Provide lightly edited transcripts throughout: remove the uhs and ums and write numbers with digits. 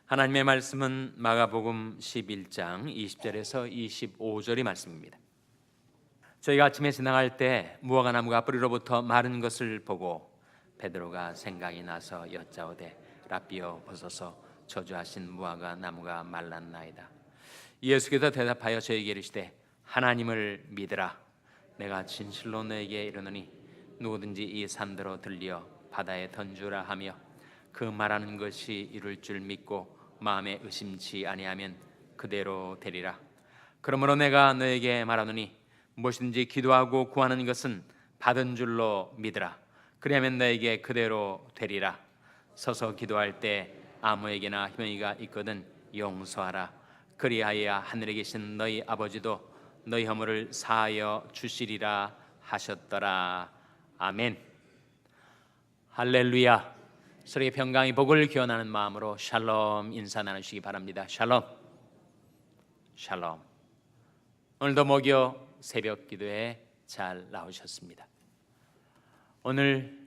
하나님의 말씀은 마가복음 11장 20절에서 25절의 말씀입니다. 저희가 아침에 지나갈 때 무화과나무가 뿌리로부터 마른 것을 보고 베드로가 생각이 나서 여짜오되 랍비여 보소서 저주하신 무화과나무가 말랐나이다. 예수께서 대답하여 저에게 이르시되 하나님을 믿으라. 내가 진실로 너에게 이르노니 누구든지 이 산더러 들려 바다에 던주라 하며 그 말하는 것이 이룰 줄 믿고 마음에 의심치 아니하면 그대로 되리라. 그러므로 내가 너에게 말하노니 무엇이든지 기도하고 구하는 것은 받은 줄로 믿으라. 그리하면 너에게 그대로 되리라. 서서 기도할 때 아무에게나 혐의가 있거든 용서하라. 그리하여 하늘에 계신 너희 아버지도 너희 허물을 사하여 주시리라 하셨더라. 아멘. 할렐루야. 서로의 평강의 복을 기원하는 마음으로 샬롬 인사 나누시기 바랍니다. 샬롬. 샬롬. 오늘도 목요 새벽 기도에 잘 나오셨습니다. 오늘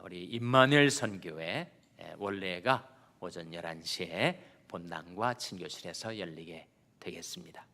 우리 임마누엘 선교회 원래가 오전 11시에 본당과 친교실에서 열리게 되겠습니다.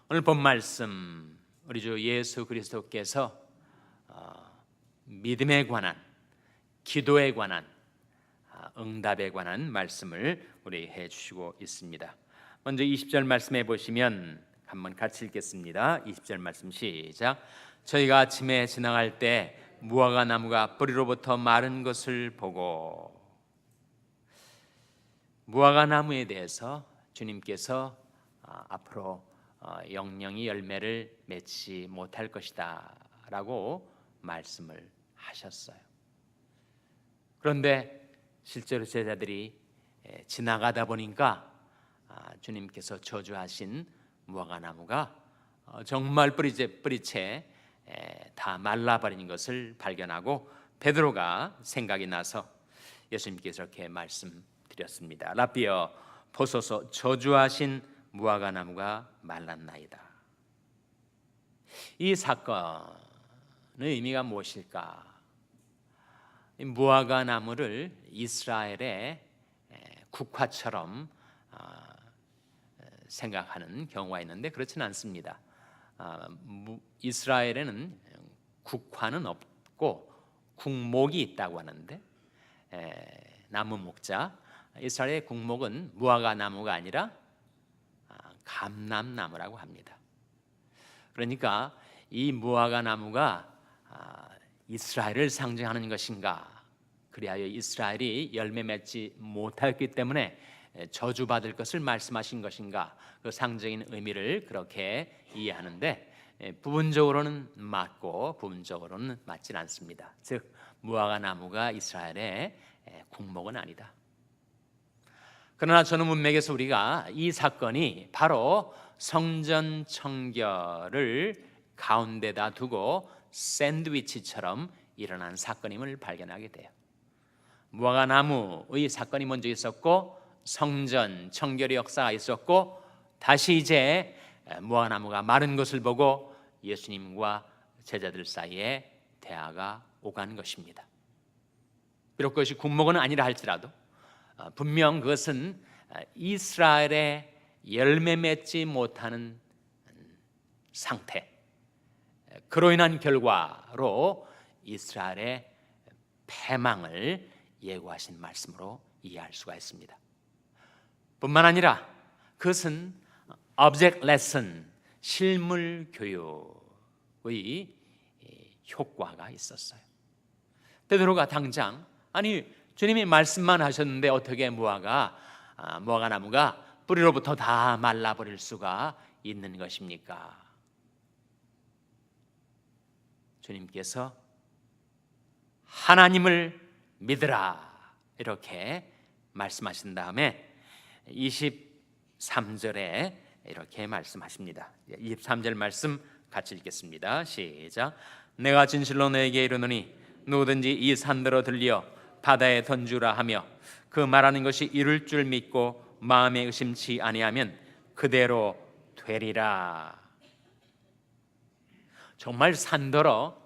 오늘 본 말씀 우리 주 예수 그리스도께서 믿음에 관한, 기도에 관한, 응답에 관한 말씀을 우리 해주시고 있습니다. 먼저 20절 말씀해 보시면 한번 같이 읽겠습니다. 20절 말씀 시작. 저희가 아침에 지나갈 때 무화과 나무가 뿌리로부터 마른 것을 보고, 무화과 나무에 대해서 주님께서 앞으로 영영이 열매를 맺지 못할 것이다 라고 말씀을 하셨어요. 그런데 실제로 제자들이 지나가다 보니까 주님께서 저주하신 무화과나무가 정말 뿌리채 다 말라버린 것을 발견하고 베드로가 생각이 나서 예수님께서 이렇게 말씀드렸습니다. 랍비여 보소서 저주하신 무화과나무가 말랐나이다. 이 사건의 의미가 무엇일까? 무화과 나무를 이스라엘의 국화처럼 생각하는 경우가 있는데 그렇지는 않습니다. 이스라엘에는 국화는 없고 국목이 있다고 하는데 나무 목자, 이스라엘의 국목은 무화과 나무가 아니라 감람나무라고 합니다. 그러니까 이 무화과 나무가 이스라엘을 상징하는 것인가? 그리하여 이스라엘이 열매 맺지 못했기 때문에 저주받을 것을 말씀하신 것인가? 그 상징인 의미를 그렇게 이해하는데 부분적으로는 맞고 부분적으로는 맞지 않습니다. 즉 무화과 나무가 이스라엘의 국목은 아니다. 그러나 저는 문맥에서 우리가 이 사건이 바로 성전 청결을 가운데다 두고 샌드위치처럼 일어난 사건임을 발견하게 돼요. 무화과 나무의 사건이 먼저 있었고 성전 청결의 역사가 있었고 다시 이제 무화과 나무가 마른 것을 보고 예수님과 제자들 사이에 대화가 오가는 것입니다. 비록 그것이 국목은 아니라 할지라도 분명 그것은 이스라엘의 열매 맺지 못하는 상태, 그로 인한 결과로 이스라엘의 패망을 예고하신 말씀으로 이해할 수가 있습니다. 뿐만 아니라 그것은 object lesson, 실물 교육의 효과가 있었어요. 베드로가 당장 아니 주님이 말씀만 하셨는데 어떻게 무화과 나무가 뿌리로부터 다 말라버릴 수가 있는 것입니까? 주님께서 하나님을 믿으라 이렇게 말씀하신 다음에 23절에 이렇게 말씀하십니다. 23절 말씀 같이 읽겠습니다. 시작. 내가 진실로 너에게 이르노니 누구든지 이 산더러 들려 바다에 던주라 하며 그 말하는 것이 이룰 줄 믿고 마음에 의심치 아니하면 그대로 되리라. 정말 산더러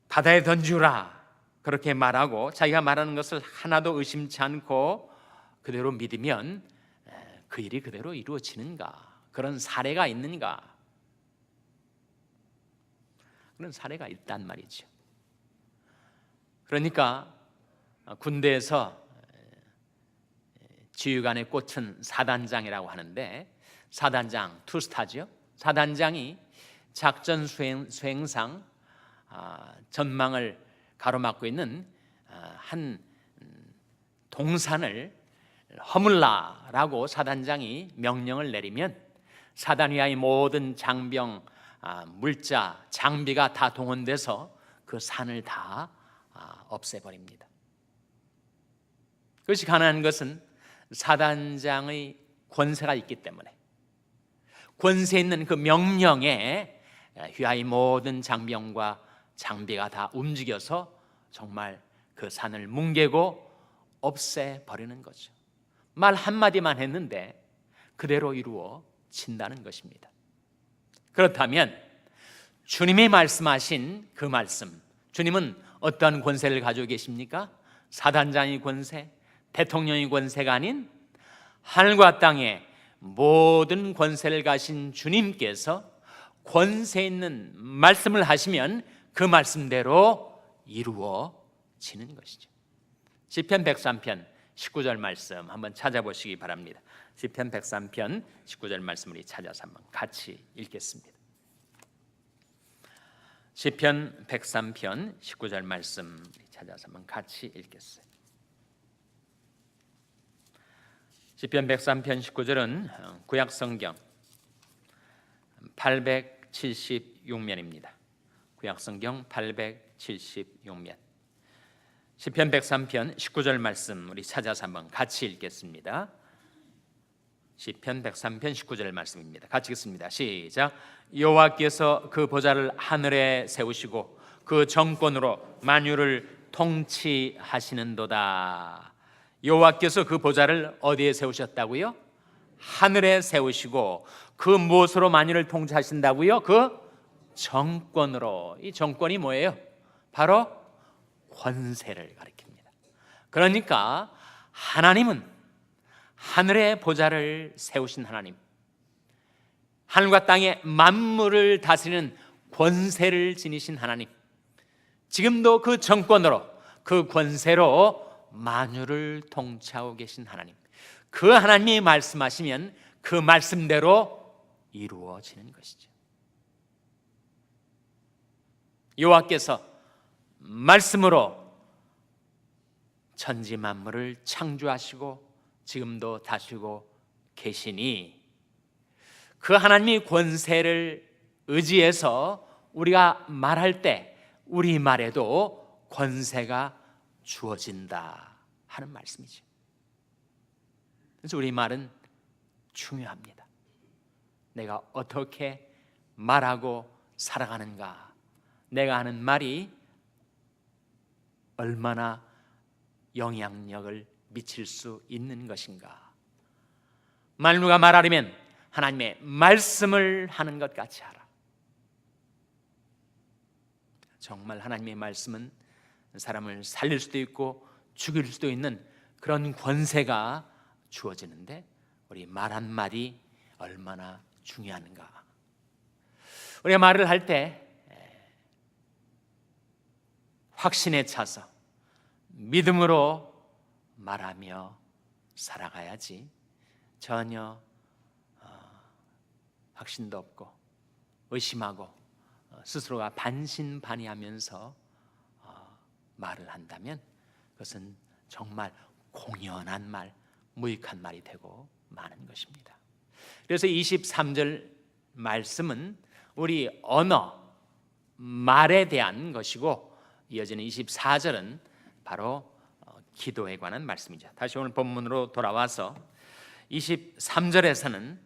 바다에 던주라 그렇게 말하고 자기가 말하는 것을 하나도 의심치 않고 그대로 믿으면 그 일이 그대로 이루어지는가? 그런 사례가 있는가? 그런 사례가 있단 말이죠. 그러니까 군대에서 지휘관의 꽃은 사단장이라고 하는데, 사단장 투스타죠. 사단장이 작전 수행상 전망을 가로막고 있는 한 동산을 허물라라고 사단장이 명령을 내리면 사단 위하의 모든 장병, 물자, 장비가 다 동원돼서 그 산을 다 없애버립니다. 그것이 가능한 것은 사단장의 권세가 있기 때문에, 권세 있는 그 명령에 휘하의 모든 장병과 장비가 다 움직여서 정말 그 산을 뭉개고 없애버리는 거죠. 말 한마디만 했는데 그대로 이루어진다는 것입니다. 그렇다면 주님이 말씀하신 그 말씀, 주님은 어떤 권세를 가지고 계십니까? 사단장의 권세, 대통령의 권세가 아닌 하늘과 땅의 모든 권세를 가신 주님께서 권세 있는 말씀을 하시면 그 말씀대로 이루어지는 것이죠. 시편 103편 19절 말씀 한번 찾아보시기 바랍니다. 시편 103편 19절 말씀을 찾아서 한번 같이 읽겠습니다. 시편 103편 19절 말씀 찾아서 한번 같이 읽겠어요. 시편 103편 19절은 구약 성경 876면입니다. 구약 성경 876면. 시편 103편 19절 말씀 우리 찾아서 한번 같이 읽겠습니다. 시편 103편 19절 말씀입니다. 같이 읽습니다. 시작. 여호와께서 그 보좌를 하늘에 세우시고 그 정권으로 만유를 통치하시는도다. 여호와께서 그 보좌를 어디에 세우셨다고요? 하늘에 세우시고 그 무엇으로 만유를 통치하신다고요? 그 정권으로. 이 정권이 뭐예요? 바로 권세를 가리킵니다. 그러니까 하나님은 하늘의 보좌를 세우신 하나님, 하늘과 땅의 만물을 다스리는 권세를 지니신 하나님, 지금도 그 정권으로, 그 권세로 만유를 통치하고 계신 하나님, 그 하나님이 말씀하시면 그 말씀대로 이루어지는 것이죠. 여호와께서 말씀으로 천지 만물을 창조하시고 지금도 다스리고 계시니 그 하나님의 권세를 의지해서 우리가 말할 때 우리 말에도 권세가 주어진다 하는 말씀이죠. 그래서 우리 말은 중요합니다. 내가 어떻게 말하고 살아가는가, 내가 하는 말이 얼마나 영향력을 미칠 수 있는 것인가. 누가 말하려면 하나님의 말씀을 하는 것 같이 하라. 정말 하나님의 말씀은 사람을 살릴 수도 있고 죽일 수도 있는 그런 권세가 주어지는데 우리 말 한마디 얼마나 중요한가. 우리가 말을 할 때 확신에 차서 믿음으로 말하며 살아가야지, 전혀 확신도 없고 의심하고 스스로가 반신반의하면서 말을 한다면 그것은 정말 공연한 말, 무익한 말이 되고 마는 것입니다. 그래서 23절 말씀은 우리 언어, 말에 대한 것이고, 이어지는 24절은 바로 기도에 관한 말씀이죠. 다시 오늘 본문으로 돌아와서 23절에서는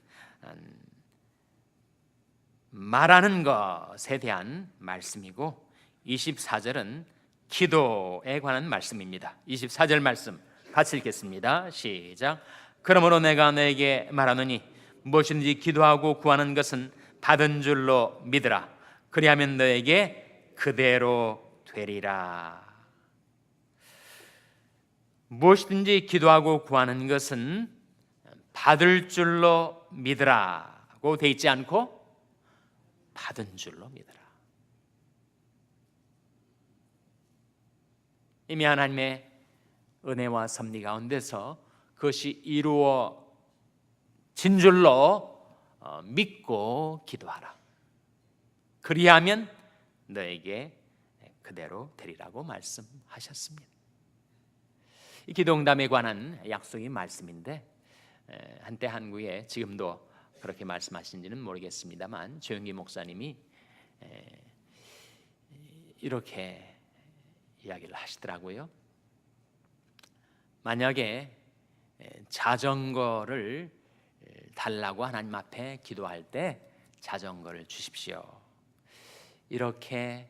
말하는 것에 대한 말씀이고 24절은 기도에 관한 말씀입니다. 24절 말씀 같이 읽겠습니다. 시작. 그러므로 내가 너에게 말하노니 무엇이든지 기도하고 구하는 것은 받은 줄로 믿으라. 그리하면 너에게 그대로 되리라. 무엇이든지 기도하고 구하는 것은 받을 줄로 믿으라고 돼 있지 않고 받은 줄로 믿으라. 이미 하나님의 은혜와 섭리 가운데서 그것이 이루어진 줄로 믿고 기도하라. 그리하면 너에게 그대로 되리라고 말씀하셨습니다. 이 기도응답에 관한 약속의 말씀인데, 한때 한국에 지금도 그렇게 말씀하신지는 모르겠습니다만 조영기 목사님이 이렇게 이야기를 하시더라고요. 만약에 자전거를 달라고 하나님 앞에 기도할 때 자전거를 주십시오, 이렇게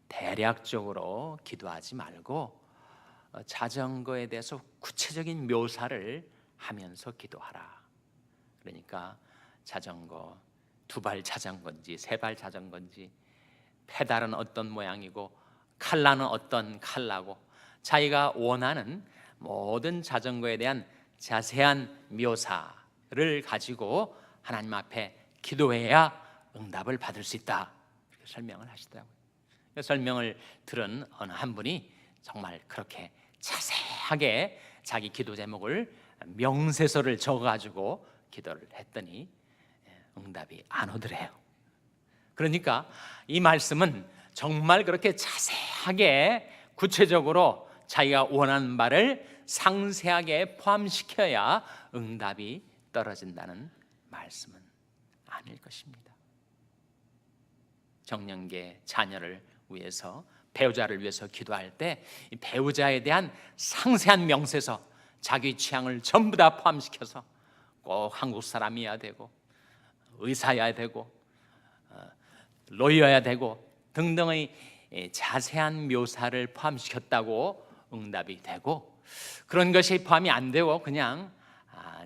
대략적으로 기도하지 말고 자전거에 대해서 구체적인 묘사를 하면서 기도하라. 그러니까 자전거, 2발 자전거인지 3발 자전거인지, 페달은 어떤 모양이고 칼라는 어떤 칼라고, 자기가 원하는 모든 자전거에 대한 자세한 묘사를 가지고 하나님 앞에 기도해야 응답을 받을 수 있다, 이렇게 설명을 하시더라고요. 설명을 들은 어느 한 분이 정말 그렇게 자세하게 자기 기도 제목을 명세서를 적어가지고 기도를 했더니 응답이 안 오더래요. 그러니까 이 말씀은 정말 그렇게 자세하게 구체적으로 자기가 원하는 바를 상세하게 포함시켜야 응답이 떨어진다는 말씀은 아닐 것입니다. 정년계 자녀를 위해서, 배우자를 위해서 기도할 때 이 배우자에 대한 상세한 명세서, 자기 취향을 전부 다 포함시켜서 꼭 한국 사람이어야 되고 의사여야 되고 로이어야 되고 등등의 자세한 묘사를 포함시켰다고 응답이 되고, 그런 것이 포함이 안 되고 그냥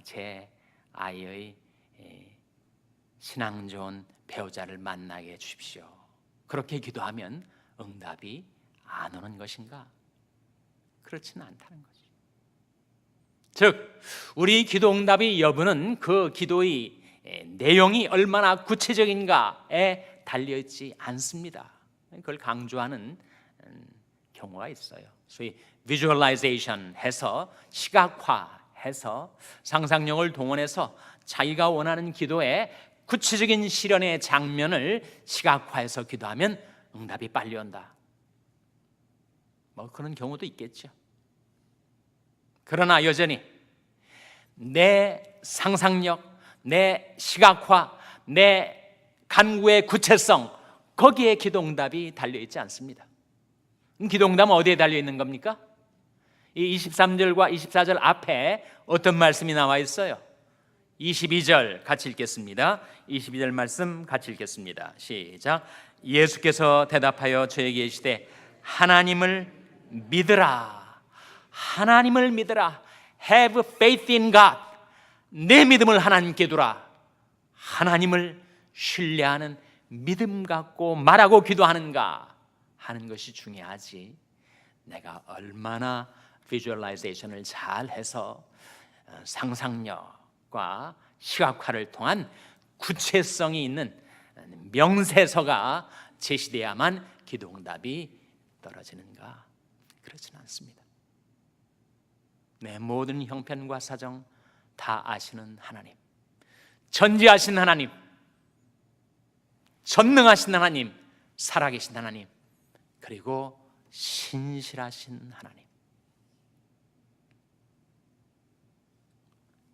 제 아이의 신앙 좋은 배우자를 만나게 해주십시오, 그렇게 기도하면 응답이 안 오는 것인가? 그렇지는 않다는 거죠. 즉 우리 기도 응답의 여부는 그 기도의 내용이 얼마나 구체적인가에 달려있지 않습니다. 그걸 강조하는 경우가 있어요. 소위 visualization 해서, 시각화해서 상상력을 동원해서 자기가 원하는 기도의 구체적인 실현의 장면을 시각화해서 기도하면 응답이 빨리 온다, 뭐 그런 경우도 있겠죠. 그러나 여전히 내 상상력, 내 시각화, 내 간구의 구체성, 거기에 기도응답이 달려있지 않습니다. 기도응답은 어디에 달려있는 겁니까? 이 23절과 24절 앞에 어떤 말씀이 나와 있어요? 22절 같이 읽겠습니다. 22절 말씀 같이 읽겠습니다. 시작. 예수께서 대답하여 저에게 이르시되 하나님을 믿으라. 하나님을 믿으라. Have faith in God. 내 믿음을 하나님께 두라. 하나님을 신뢰하는 믿음 갖고 말하고 기도하는가 하는 것이 중요하지, 내가 얼마나 비주얼라이제이션을 잘 해서 상상력과 시각화를 통한 구체성이 있는 명세서가 제시돼야만 기도응답이 떨어지는가? 그렇지는 않습니다. 내 모든 형편과 사정 다 아시는 하나님, 전지하신 하나님, 전능하신 하나님, 살아계신 하나님, 그리고 신실하신 하나님,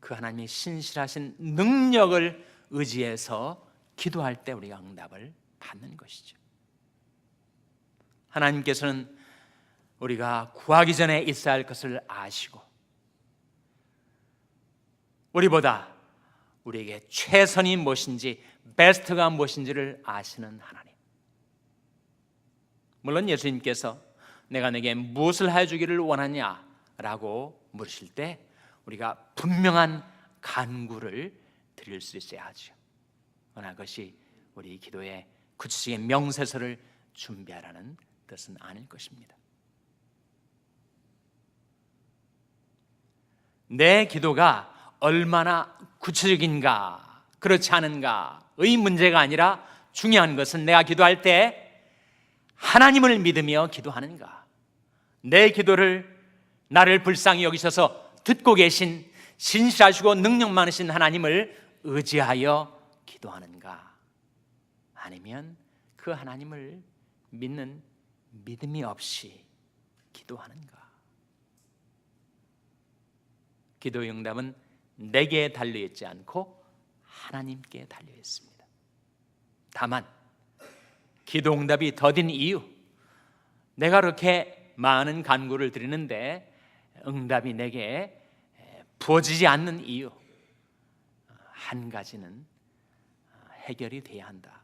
그 하나님의 신실하신 능력을 의지해서 기도할 때 우리가 응답을 받는 것이죠. 하나님께서는 우리가 구하기 전에 있어야 할 것을 아시고 우리보다 우리에게 최선이 무엇인지, 베스트가 무엇인지를 아시는 하나님. 물론 예수님께서 내가 내게 무엇을 해주기를 원하냐라고 물으실 때 우리가 분명한 간구를 드릴 수 있어야 하죠. 그러나 그것이 우리 기도의 구체적인 명세서를 준비하라는 뜻은 아닐 것입니다. 내 기도가 얼마나 구체적인가, 그렇지 않은가의 문제가 아니라 중요한 것은 내가 기도할 때 하나님을 믿으며 기도하는가, 내 기도를 나를 불쌍히 여기셔서 듣고 계신 신실하시고 능력 많으신 하나님을 의지하여 기도하는가, 아니면 그 하나님을 믿는 믿음이 없이 기도하는가. 기도의 응답은 내게 달려있지 않고 하나님께 달려있습니다. 다만 기도 응답이 더딘 이유, 내가 그렇게 많은 간구를 드리는데 응답이 내게 부어지지 않는 이유, 한 가지는 해결이 돼야 한다.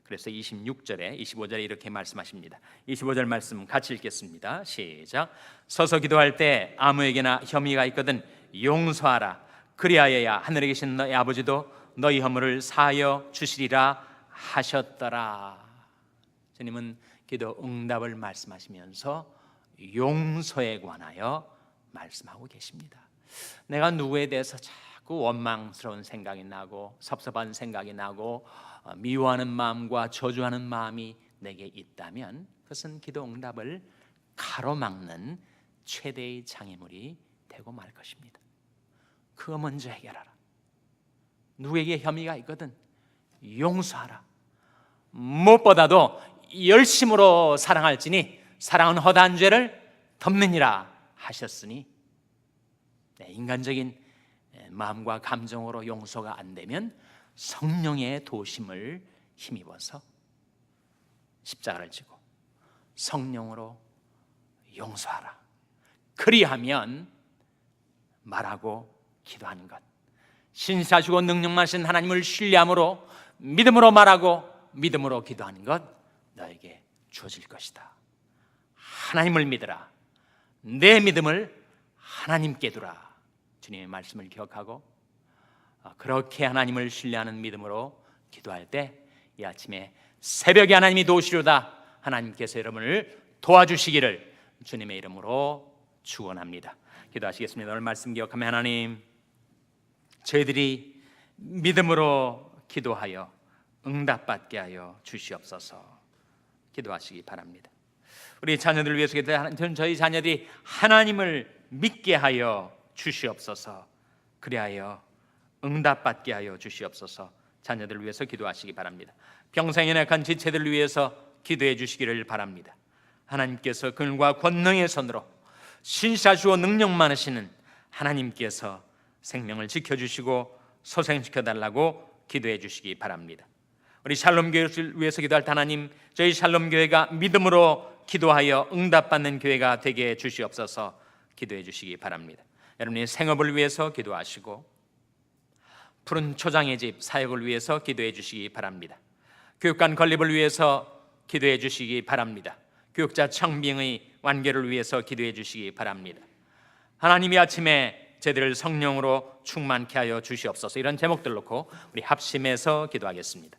그래서 26절에 25절에 이렇게 말씀하십니다. 25절 말씀 같이 읽겠습니다. 시작. 서서 기도할 때 아무에게나 혐의가 있거든 용서하라. 그리하여야 하늘에 계신 너희 아버지도 너희 허물을 사하여 주시리라 하셨더라. 주님은 기도 응답을 말씀하시면서 용서에 관하여 말씀하고 계십니다. 내가 누구에 대해서 자꾸 원망스러운 생각이 나고 섭섭한 생각이 나고 미워하는 마음과 저주하는 마음이 내게 있다면 그것은 기도 응답을 가로막는 최대의 장애물이 되고 말 것입니다. 그거 먼저 해결하라. 누구에게 혐의가 있거든 용서하라. 무엇보다도 열심으로 사랑할지니 사랑은 허다한 죄를 덮느니라 하셨으니, 인간적인 마음과 감정으로 용서가 안 되면 성령의 도심을 힘입어서 십자가를 지고 성령으로 용서하라. 그리하면 말하고 기도하는 것, 신실하시고 능력 많으신 하나님을 신뢰함으로 믿음으로 말하고 믿음으로 기도하는 것 너에게 주어질 것이다. 하나님을 믿으라. 내 믿음을 하나님께 두라. 주님의 말씀을 기억하고 그렇게 하나님을 신뢰하는 믿음으로 기도할 때 이 아침에 새벽에 하나님이 도우시려다 하나님께서 여러분을 도와주시기를 주님의 이름으로 축원합니다. 기도하시겠습니다. 오늘 말씀 기억하며 하나님, 저희들이 믿음으로 기도하여 응답받게 하여 주시옵소서. 기도하시기 바랍니다. 우리 자녀들을 위해서 기도하는 저희 자녀들이 하나님을 믿게 하여 주시옵소서. 그리하여 응답받게 하여 주시옵소서. 자녀들을 위해서 기도하시기 바랍니다. 평생 연약한 지체들을 위해서 기도해 주시기를 바랍니다. 하나님께서 그들과 권능의 손으로 신실하시고 능력 많으시는 하나님께서 생명을 지켜주시고 소생시켜달라고 기도해 주시기 바랍니다. 우리 샬롬교회를 위해서 기도할 때 하나님, 저희 샬롬교회가 믿음으로 기도하여 응답받는 교회가 되게 해 주시옵소서. 기도해 주시기 바랍니다. 여러분의 생업을 위해서 기도하시고 푸른 초장의 집 사역을 위해서 기도해 주시기 바랍니다. 교육관 건립을 위해서 기도해 주시기 바랍니다. 교육자 청빙의 완결을 위해서 기도해 주시기 바랍니다. 하나님이 아침에 저희들을 성령으로 충만케 하여 주시옵소서. 이런 제목들 놓고 우리 합심해서 기도하겠습니다.